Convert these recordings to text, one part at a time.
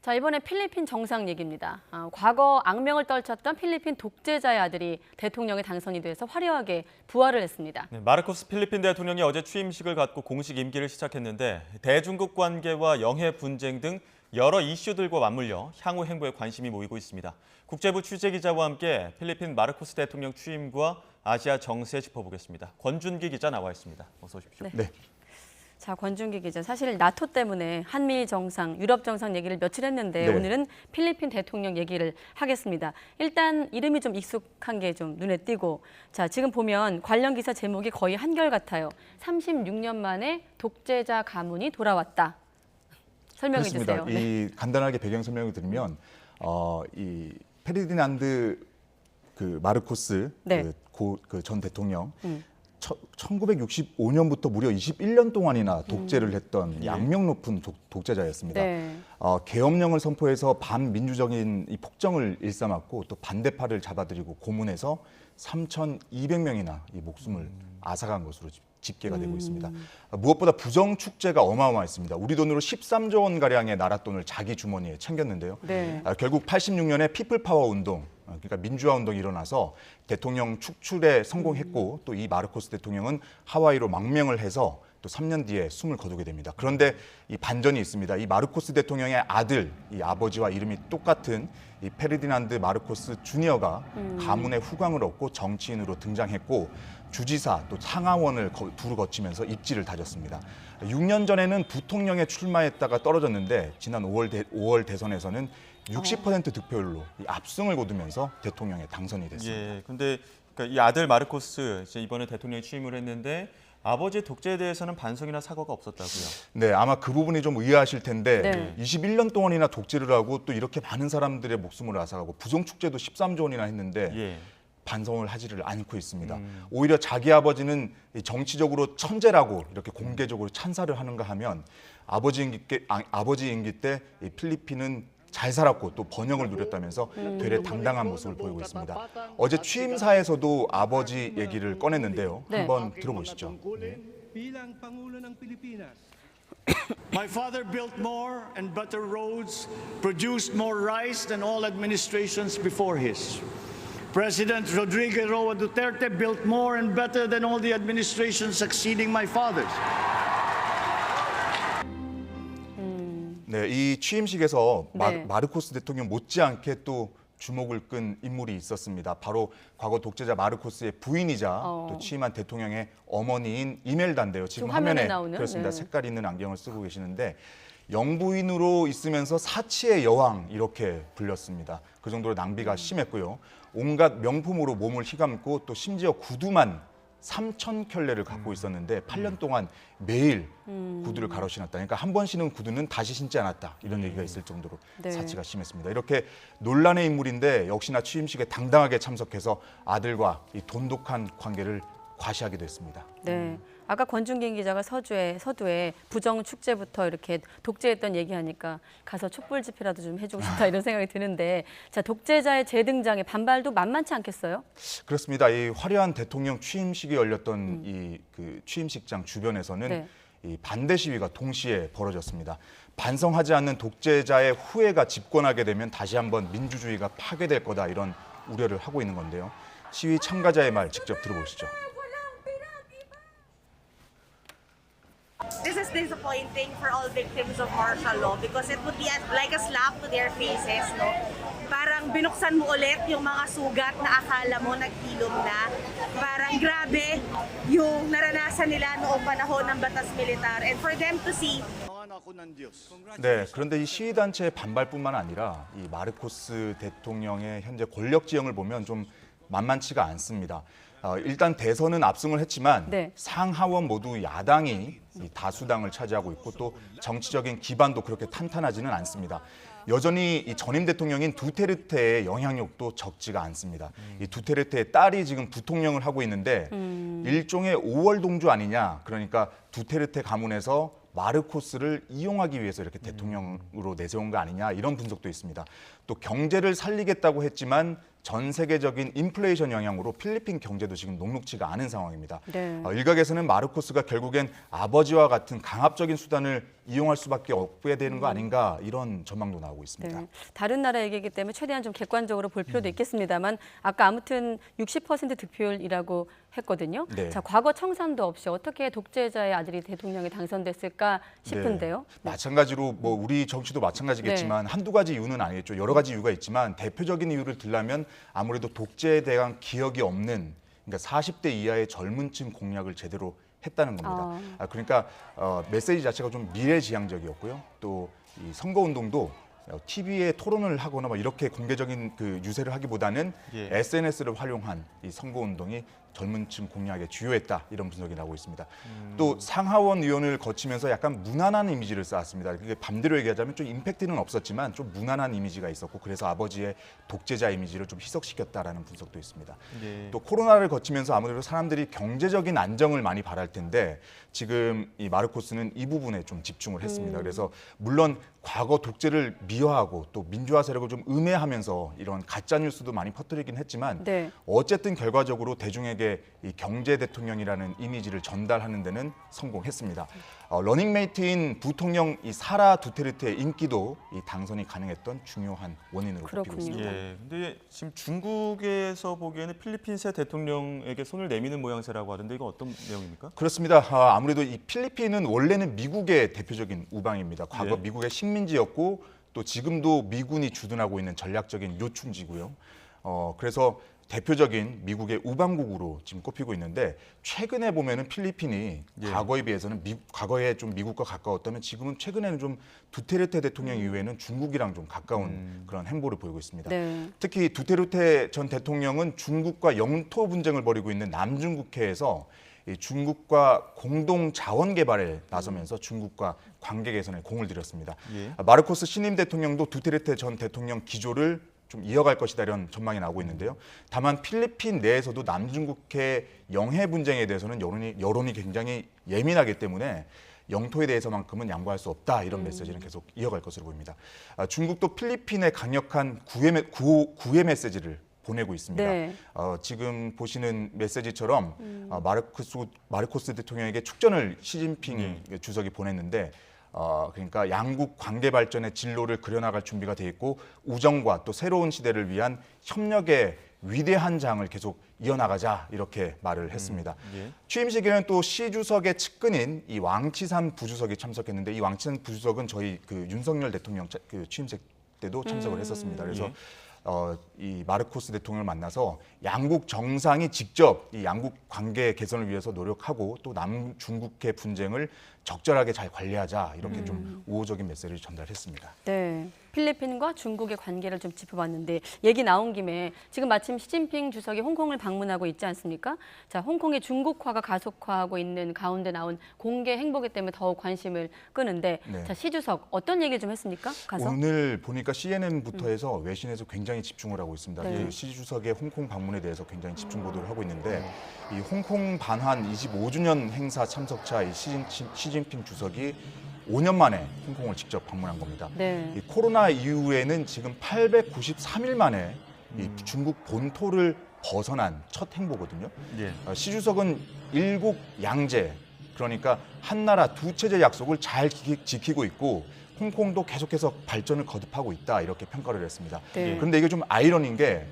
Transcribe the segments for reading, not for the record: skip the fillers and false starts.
자, 이번에 필리핀 정상 얘기입니다. 과거 악명을 떨쳤던 필리핀 독재자의 아들이 대통령에 당선이 돼서 화려하게 부활을 했습니다. 네, 마르코스 필리핀 대통령이 어제 취임식을 갖고 공식 임기를 시작했는데 대중국 관계와 영해 분쟁 등 여러 이슈들과 맞물려 향후 행보에 관심이 모이고 있습니다. 국제부 취재기자와 함께 필리핀 마르코스 대통령 취임과 아시아 정세 짚어보겠습니다. 권준기 기자 나와 있습니다. 어서 오십시오. 네. 자, 권준기 기자, 사실 나토 때문에 한미 정상, 유럽 정상 얘기를 며칠 했는데 네. 오늘은 필리핀 대통령 얘기를 하겠습니다. 일단 이름이 좀 익숙한 게 좀 눈에 띄고, 자, 지금 보면 관련 기사 제목이 거의 한결같아요. 36년 만에 독재자 가문이 돌아왔다. 설명해 그렇습니다. 주세요. 네. 이 간단하게 배경 설명을 드리면 이 페르디난드 그 마르코스 네. 그 전 대통령 1965년부터 무려 21년 동안이나 독재를 했던 이 악명 높은 독재자였습니다. 네. 계엄령을 선포해서 반민주적인 이 폭정을 일삼았고 또 반대파를 잡아들이고 고문해서 3,200명이나 이 목숨을 앗아간 것으로 집계가 되고 있습니다. 무엇보다 부정 축제가 어마어마했습니다. 우리 돈으로 13조 원 가량의 나라 돈을 자기 주머니에 챙겼는데요. 네. 결국 86년에 피플 파워 운동, 그러니까 민주화 운동이 일어나서 대통령 축출에 성공했고 또 이 마르코스 대통령은 하와이로 망명을 해서 또 3년 뒤에 숨을 거두게 됩니다. 그런데 이 반전이 있습니다. 이 마르코스 대통령의 아들, 이 아버지와 이름이 똑같은 이 페르디난드 마르코스 주니어가 가문의 후광을 얻고 정치인으로 등장했고 주지사 또 상하원을 두루 거치면서 입지를 다졌습니다. 6년 전에는 부통령에 출마했다가 떨어졌는데 지난 5월 대선에서는 60% 득표율로 이 압승을 거두면서 대통령에 당선이 됐습니다. 예, 근데 그러니까 이 아들 마르코스 이번에 대통령에 취임을 했는데 아버지의 독재에 대해서는 반성이나 사과가 없었다고요. 네, 아마 그 부분이 좀 의아하실 텐데 네. 21년 동안이나 독재를 하고 또 이렇게 많은 사람들의 목숨을 앗아가고 부정축제도 13조 원이나 했는데 예. 반성을 하지를 않고 있습니다. 오히려 자기 아버지는 정치적으로 천재라고 이렇게 공개적으로 찬사를 하는가 하면 아버지 임기 때 이 필리핀은 잘 살았고 또 번영을 누렸다면서 되레 당당한 모습을 보이고 있습니다. 어제 취임사에서도 아버지 얘기를 꺼냈는데요. 네. 한번 들어보시죠. My father built more and better roads, produced more rice than all administrations before his. President Rodrigo Roa Duterte built more and better than all the administrations succeeding my father's. 네, 이 취임식에서 네. 마르코스 대통령 못지않게 또 주목을 끈 인물이 있었습니다. 바로 과거 독재자 마르코스의 부인이자 또 취임한 대통령의 어머니인 이멜다인데요. 지금 화면에 화면에 나오는? 그렇습니다. 네. 색깔 있는 안경을 쓰고 계시는데 영부인으로 있으면서 사치의 여왕 이렇게 불렸습니다. 그 정도로 낭비가 심했고요. 온갖 명품으로 몸을 휘감고 또 심지어 구두만 3,000켤레를 갖고 있었는데 8년 동안 매일 구두를 갈아 신었다. 그러니까 한 번 신은 구두는 다시 신지 않았다. 이런 얘기가 있을 정도로 네. 사치가 심했습니다. 이렇게 논란의 인물인데 역시나 취임식에 당당하게 참석해서 아들과 이 돈독한 관계를 과시하기도 했습니다. 네. 아까 권준기 기자가 서두에 부정 축제부터 이렇게 독재했던 얘기하니까 가서 촛불 집회라도 좀 해주고 싶다 이런 생각이 드는데, 자, 독재자의 재등장에 반발도 만만치 않겠어요? 그렇습니다. 이 화려한 대통령 취임식이 열렸던 이 그 취임식장 주변에서는 네. 이 반대 시위가 동시에 벌어졌습니다. 반성하지 않는 독재자의 후예가 집권하게 되면 다시 한번 민주주의가 파괴될 거다 이런 우려를 하고 있는 건데요. 시위 참가자의 말 직접 들어보시죠. This is disappointing for all victims of martial law because it would be like a slap to their faces, no? Parang binuksan mo ulit yung mga sugat na akala mo nagkilom na. Parang grabe yung naranasan nila noong panahon ng batas militar. And for them to see 네, 그런데 이 시위단체의 반발뿐만 아니라 이 마르코스 대통령의 현재 권력 지형을 보면 좀 만만치가 않습니다. 일단 대선은 압승을 했지만 네. 상하원 모두 야당이 이 다수당을 차지하고 있고 또 정치적인 기반도 그렇게 탄탄하지는 않습니다. 여전히 이 전임 대통령인 두테르테의 영향력도 적지가 않습니다. 이 두테르테의 딸이 지금 부통령을 하고 있는데 일종의 5월 동주 아니냐. 그러니까 두테르테 가문에서 마르코스를 이용하기 위해서 이렇게 대통령으로 내세운 거 아니냐 이런 분석도 있습니다. 또 경제를 살리겠다고 했지만 전 세계적인 인플레이션 영향으로 필리핀 경제도 지금 녹록지가 않은 상황입니다. 네. 일각에서는 마르코스가 결국엔 아버지와 같은 강압적인 수단을 이용할 수밖에 없게 되는 거 아닌가 이런 전망도 나오고 있습니다. 네. 다른 나라 얘기이기 때문에 최대한 좀 객관적으로 볼 필요도 있겠습니다만 아까 아무튼 60% 득표율이라고 했거든요. 네. 자, 과거 청산도 없이 어떻게 독재자의 아들이 대통령에 당선됐을까 싶은데요. 네. 마찬가지로 뭐 우리 정치도 마찬가지겠지만 한두 가지 이유는 아니겠죠. 여러 가지 이유가 있지만 대표적인 이유를 들라면 아무래도 독재에 대한 기억이 없는 그러니까 40대 이하의 젊은 층 공략을 제대로 했다는 겁니다. 그러니까 메시지 자체가 좀 미래지향적이었고요. 또 이 선거운동도 TV에 토론을 하거나 뭐 이렇게 공개적인 그 유세를 하기보다는 예. SNS를 활용한 이 선거운동이 젊은층 공략에 주요했다 이런 분석이 나오고 있습니다. 또 상하원 의원을 거치면서 약간 무난한 이미지를 쌓았습니다. 그게 반대로 얘기하자면 좀 임팩트는 없었지만 좀 무난한 이미지가 있었고 그래서 아버지의 독재자 이미지를 좀 희석시켰다라는 분석도 있습니다. 예. 또 코로나를 거치면서 아무래도 사람들이 경제적인 안정을 많이 바랄 텐데 지금 이 마르코스는 이 부분에 좀 집중을 했습니다. 그래서 물론 과거 독재를 미화하고 또 민주화 세력을 좀 음해하면서 이런 가짜 뉴스도 많이 퍼뜨리긴 했지만 네. 어쨌든 결과적으로 대중에게 이 경제 대통령이라는 이미지를 전달하는 데는 성공했습니다. 러닝메이트인 부통령 이 사라 두테르테의 인기도 이 당선이 가능했던 중요한 원인으로 꼽히고 그렇군요. 있습니다. 예. 근데 지금 중국에서 보기에는 필리핀 새 대통령에게 손을 내미는 모양새라고 하던데 이거 어떤 내용입니까? 그렇습니다. 아무래도 이 필리핀은 원래는 미국의 대표적인 우방입니다. 과거 네. 미국의 식민지였고 또 지금도 미군이 주둔하고 있는 전략적인 요충지고요. 그래서 대표적인 미국의 우방국으로 지금 꼽히고 있는데 최근에 보면은 필리핀이 예. 과거에 비해서는 과거에 좀 미국과 가까웠다면 지금은 최근에는 좀 두테르테 대통령 이후에는 중국이랑 좀 가까운 그런 행보를 보이고 있습니다. 네. 특히 두테르테 전 대통령은 중국과 영토 분쟁을 벌이고 있는 남중국해에서 이 중국과 공동 자원 개발에 나서면서 중국과 관계 개선에 공을 들였습니다. 예. 마르코스 신임 대통령도 두테르테 전 대통령 기조를 좀 이어갈 것이다 이런 전망이 나오고 있는데요. 다만 필리핀 내에서도 남중국해 영해 분쟁에 대해서는 여론이 굉장히 예민하기 때문에 영토에 대해서만큼은 양보할 수 없다 이런 메시지는 계속 이어갈 것으로 보입니다. 중국도 필리핀에 강력한 구애 메시지를 보내고 있습니다. 네. 지금 보시는 메시지처럼 마르코스 대통령에게 축전을 시진핑 주석이 보냈는데 그러니까 양국 관계 발전의 진로를 그려나갈 준비가 돼 있고 우정과 또 새로운 시대를 위한 협력의 위대한 장을 계속 이어나가자 이렇게 말을 했습니다. 예. 취임식에는 또 시 주석의 측근인 이 왕치산 부주석이 참석했는데 이 왕치산 부주석은 저희 그 윤석열 대통령 그 취임식 때도 참석을 했었습니다. 그래서 예. 이 마르코스 대통령을 만나서 양국 정상이 직접 이 양국 관계 개선을 위해서 노력하고 또 남중국해 분쟁을 적절하게 잘 관리하자 이렇게 좀 우호적인 메시지를 전달했습니다. 네. 필리핀과 중국의 관계를 좀 짚어봤는데 얘기 나온 김에 지금 마침 시진핑 주석이 홍콩을 방문하고 있지 않습니까? 자, 홍콩의 중국화가 가속화하고 있는 가운데 나온 공개 행보기 때문에 더욱 관심을 끄는데 네. 자, 시 주석 어떤 얘기를 좀 했습니까? 가서? 오늘 보니까 CNN부터 해서 외신에서 굉장히 집중을 하고 있습니다. 네. 그 시 주석의 홍콩 방문에 대해서 굉장히 집중 보도를 하고 있는데 이 홍콩 반환 25주년 행사 참석차 이 시진핑 주석이 5년 만에 홍콩을 직접 방문한 겁니다. 네. 이 코로나 이후에는 지금 893일 만에 이 중국 본토를 벗어난 첫 행보거든요. 예. 시 주석은 일국 양제, 그러니까 한 나라 두 체제 약속을 잘 지키고 있고 홍콩도 계속해서 발전을 거듭하고 있다 이렇게 평가를 했습니다. 네. 그런데 이게 좀 아이러니인 게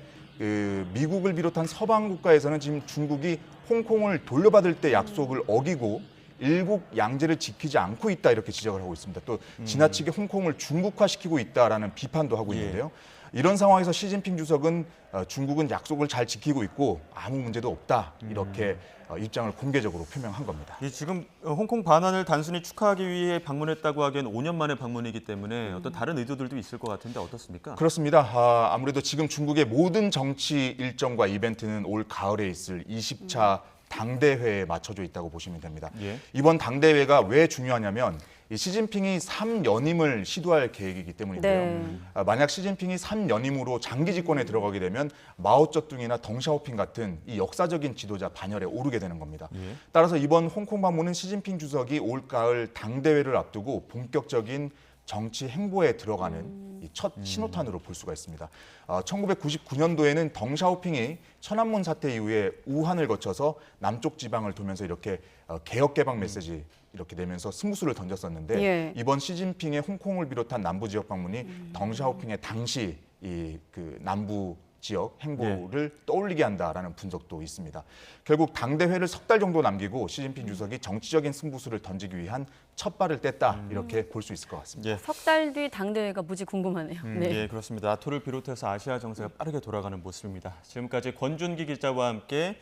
미국을 비롯한 서방 국가에서는 지금 중국이 홍콩을 돌려받을 때 약속을 어기고 일국 양제를 지키지 않고 있다 이렇게 지적을 하고 있습니다. 또 지나치게 홍콩을 중국화시키고 있다라는 비판도 하고 있는데요. 이런 상황에서 시진핑 주석은 중국은 약속을 잘 지키고 있고 아무 문제도 없다 이렇게 입장을 공개적으로 표명한 겁니다. 이 지금 홍콩 반환을 단순히 축하하기 위해 방문했다고 하기엔 5년 만의 방문이기 때문에 어떤 다른 의도들도 있을 것 같은데 어떻습니까? 그렇습니다. 아무래도 지금 중국의 모든 정치 일정과 이벤트는 올 가을에 있을 20차 당대회에 맞춰져 있다고 보시면 됩니다. 예. 이번 당대회가 왜 중요하냐면 이 시진핑이 3연임을 시도할 계획이기 때문인데요. 네. 만약 시진핑이 3연임으로 장기 집권에 들어가게 되면 마오쩌둥이나 덩샤오핑 같은 이 역사적인 지도자 반열에 오르게 되는 겁니다. 예. 따라서 이번 홍콩 방문은 시진핑 주석이 올가을 당대회를 앞두고 본격적인 정치 행보에 들어가는 이 첫 신호탄으로 볼 수가 있습니다. 1999년도에는 덩샤오핑이 천안문 사태 이후에 우한을 거쳐서 남쪽 지방을 돌면서 이렇게 개혁 개방 메시지 이렇게 내면서 승부수를 던졌었는데 예. 이번 시진핑의 홍콩을 비롯한 남부 지역 방문이 덩샤오핑의 당시 그 남부 지역 행보를 떠올리게 한다라는 분석도 있습니다. 결국 당대회를 석 달 정도 남기고 시진핑 주석이 정치적인 승부수를 던지기 위한 첫 발을 뗐다 이렇게 볼 수 있을 것 같습니다. 예. 석 달 뒤 당대회가 무지 궁금하네요. 네. 예, 그렇습니다. 나토를 비롯해서 아시아 정세가 빠르게 돌아가는 모습입니다. 지금까지 권준기 기자와 함께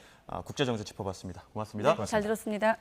국제 정세 짚어봤습니다. 고맙습니다. 잘 들었습니다.